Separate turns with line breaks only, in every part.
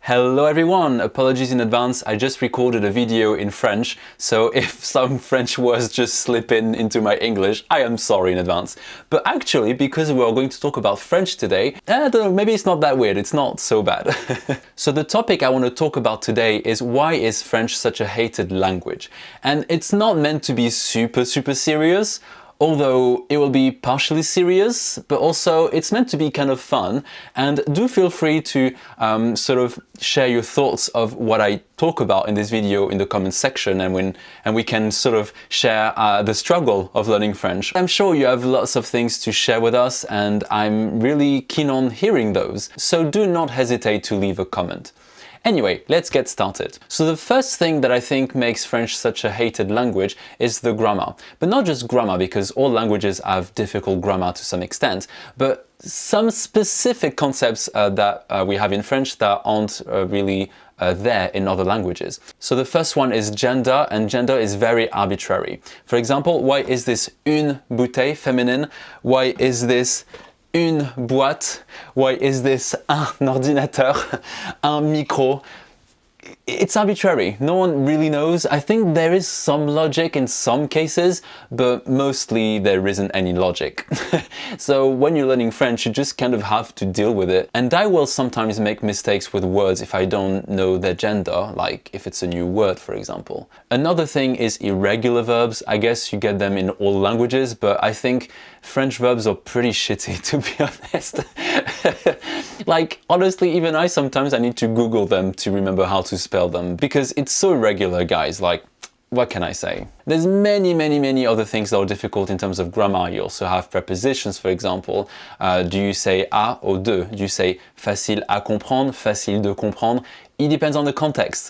Hello everyone, apologies in advance, I just recorded a video in French, so if some French words just slip into my English, I am sorry in advance. But actually, because we are going to talk about French today, I don't know, maybe it's not that weird, it's not so bad. So the topic I want to talk about today is why is French such a hated language? And it's not meant to be super serious, although it will be partially serious, but also it's meant to be kind of fun. And do feel free to sort of share your thoughts of what I talk about in this video in the comment section, and we can sort of share the struggle of learning French. I'm sure you have lots of things to share with us, and I'm really keen on hearing those. So do not hesitate to leave a comment. Anyway, let's get started. So the first thing that I think makes French such a hated language is the grammar. But not just grammar, because all languages have difficult grammar to some extent, but some specific concepts that we have in French that aren't really there in other languages. So the first one is gender, and gender is very arbitrary. For example, why is this une bouteille feminine? Why is this une boîte? Why is this un ordinateur? Un micro? It's arbitrary. No one really knows. I think there is some logic in some cases, but mostly there isn't any logic. So when you're learning French, you just kind of have to deal with it. And I will sometimes make mistakes with words if I don't know their gender, like if it's a new word, for example. Another thing is irregular verbs. I guess you get them in all languages, but I think French verbs are pretty shitty, to be honest. Like, honestly, even I need to Google them to remember how to spell them, because it's so irregular, guys. Like, what can I say? There's many other things that are difficult in terms of grammar. You also have prepositions, for example. Do you say à or de? Do you say facile à comprendre, facile de comprendre? It depends on the context.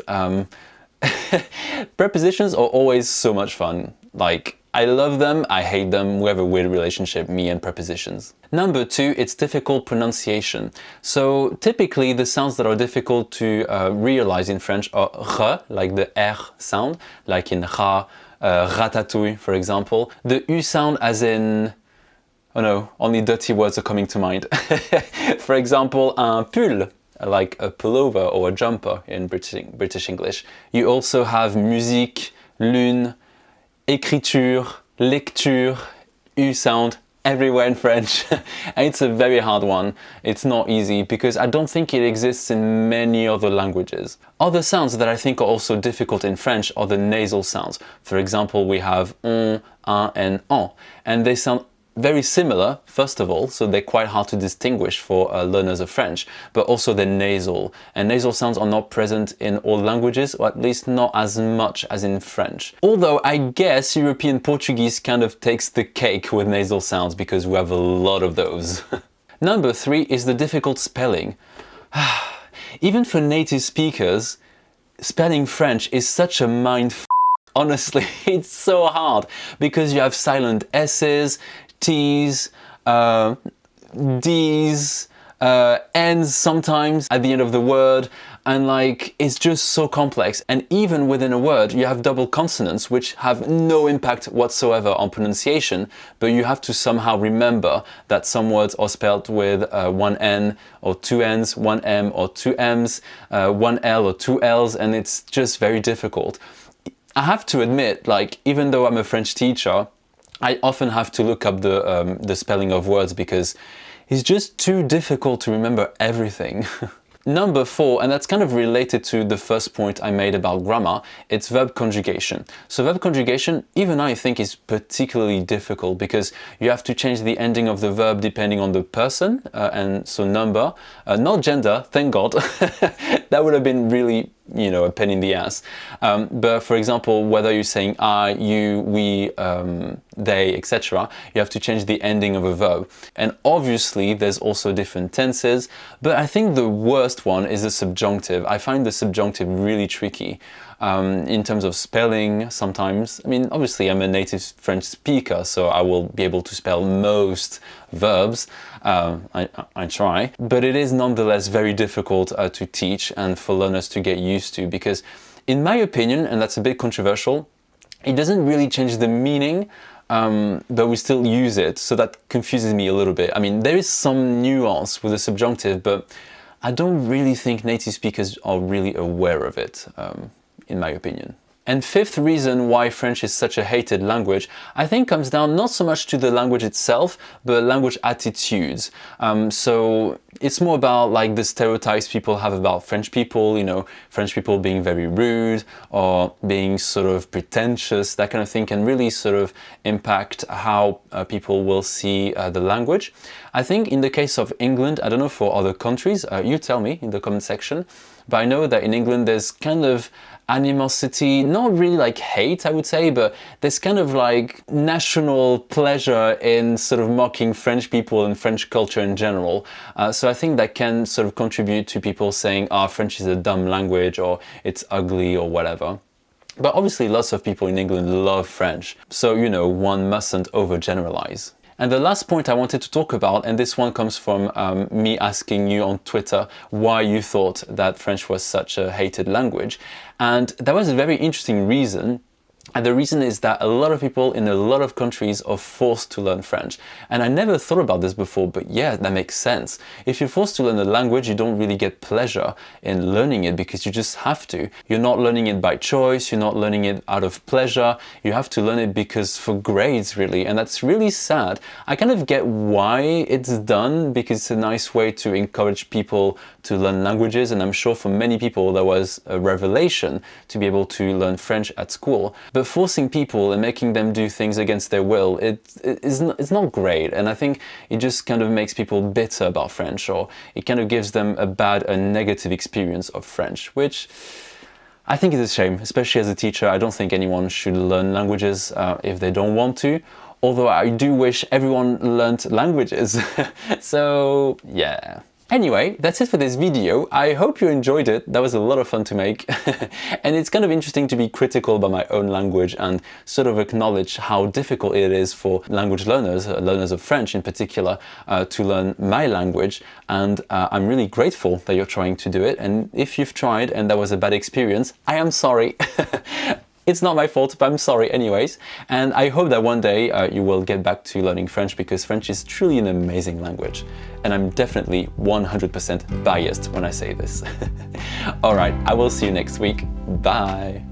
Prepositions are always so much fun. Like, I love them, I hate them, we have a weird relationship, me and prepositions. Number two, it's difficult pronunciation. So typically the sounds that are difficult to realize in French are r, like the r sound, like in ra, ratatouille, for example. The u sound as in, oh no, only dirty words are coming to mind. For example, un pull, like a pullover or a jumper in British English. You also have musique, lune, écriture, lecture, U sound everywhere in French. And it's a very hard one. It's not easy because I don't think it exists in many other languages. Other sounds that I think are also difficult in French are the nasal sounds. For example, we have on, un, and en. And they sound very similar, first of all, so they're quite hard to distinguish for learners of French, but also they're nasal. And nasal sounds are not present in all languages, or at least not as much as in French. Although I guess European Portuguese kind of takes the cake with nasal sounds because we have a lot of those. Number three is the difficult spelling. Even for native speakers, spelling French is such a mind f***. Honestly, it's so hard because you have silent S's, T's, D's, N's sometimes at the end of the word, and like it's just so complex. And even within a word you have double consonants which have no impact whatsoever on pronunciation, but you have to somehow remember that some words are spelled with one N or two N's, one M or two M's, one L or two L's, and it's just very difficult. I have to admit, like, even though I'm a French teacher, I often have to look up the spelling of words because it's just too difficult to remember everything. Number four, and that's kind of related to the first point I made about grammar, it's verb conjugation. So verb conjugation, even I think, is particularly difficult because you have to change the ending of the verb depending on the person, and so number, not gender, thank God. That would have been really, a pain in the ass. But for example, whether you're saying I, you, we, they, etc., you have to change the ending of a verb. And obviously there's also different tenses, but I think the worst one is the subjunctive. I find the subjunctive really tricky. In terms of spelling sometimes. I mean, obviously I'm a native French speaker, so I will be able to spell most verbs. I try. But it is nonetheless very difficult to teach and for learners to get used to, because in my opinion, and that's a bit controversial, it doesn't really change the meaning, but we still use it, so that confuses me a little bit. I mean, there is some nuance with the subjunctive, but I don't really think native speakers are really aware of it, in my opinion. And fifth reason why French is such a hated language, I think comes down not so much to the language itself, but language attitudes. So it's more about like the stereotypes people have about French people, you know, French people being very rude or being sort of pretentious, that kind of thing can really sort of impact how people will see the language. I think in the case of England, I don't know for other countries, you tell me in the comment section, but I know that in England there's kind of animosity, not really like hate, I would say, but there's kind of like national pleasure in sort of mocking French people and French culture in general. So I think that can sort of contribute to people saying, French is a dumb language or it's ugly or whatever. But obviously lots of people in England love French. So, you know, one mustn't overgeneralize. And the last point I wanted to talk about, and this one comes from me asking you on Twitter why you thought that French was such a hated language. And that was a very interesting reason. And the reason is that a lot of people in a lot of countries are forced to learn French. And I never thought about this before, but yeah, that makes sense. If you're forced to learn a language, you don't really get pleasure in learning it because you just have to. You're not learning it by choice, you're not learning it out of pleasure. You have to learn it because for grades, really. And that's really sad. I kind of get why it's done because it's a nice way to encourage people to learn languages. And I'm sure for many people that was a revelation to be able to learn French at school. But forcing people and making them do things against their will, it's not great. And I think it just kind of makes people bitter about French, or it kind of gives them a negative experience of French, which I think is a shame, especially as a teacher. I don't think anyone should learn languages if they don't want to. Although I do wish everyone learned languages. So yeah. Anyway, that's it for this video. I hope you enjoyed it. That was a lot of fun to make. And it's kind of interesting to be critical about my own language and sort of acknowledge how difficult it is for language learners, learners of French in particular, to learn my language. And I'm really grateful that you're trying to do it. And if you've tried and that was a bad experience, I am sorry. It's not my fault, but I'm sorry anyways. And I hope that one day you will get back to learning French, because French is truly an amazing language. And I'm definitely 100% biased when I say this. All right, I will see you next week. Bye.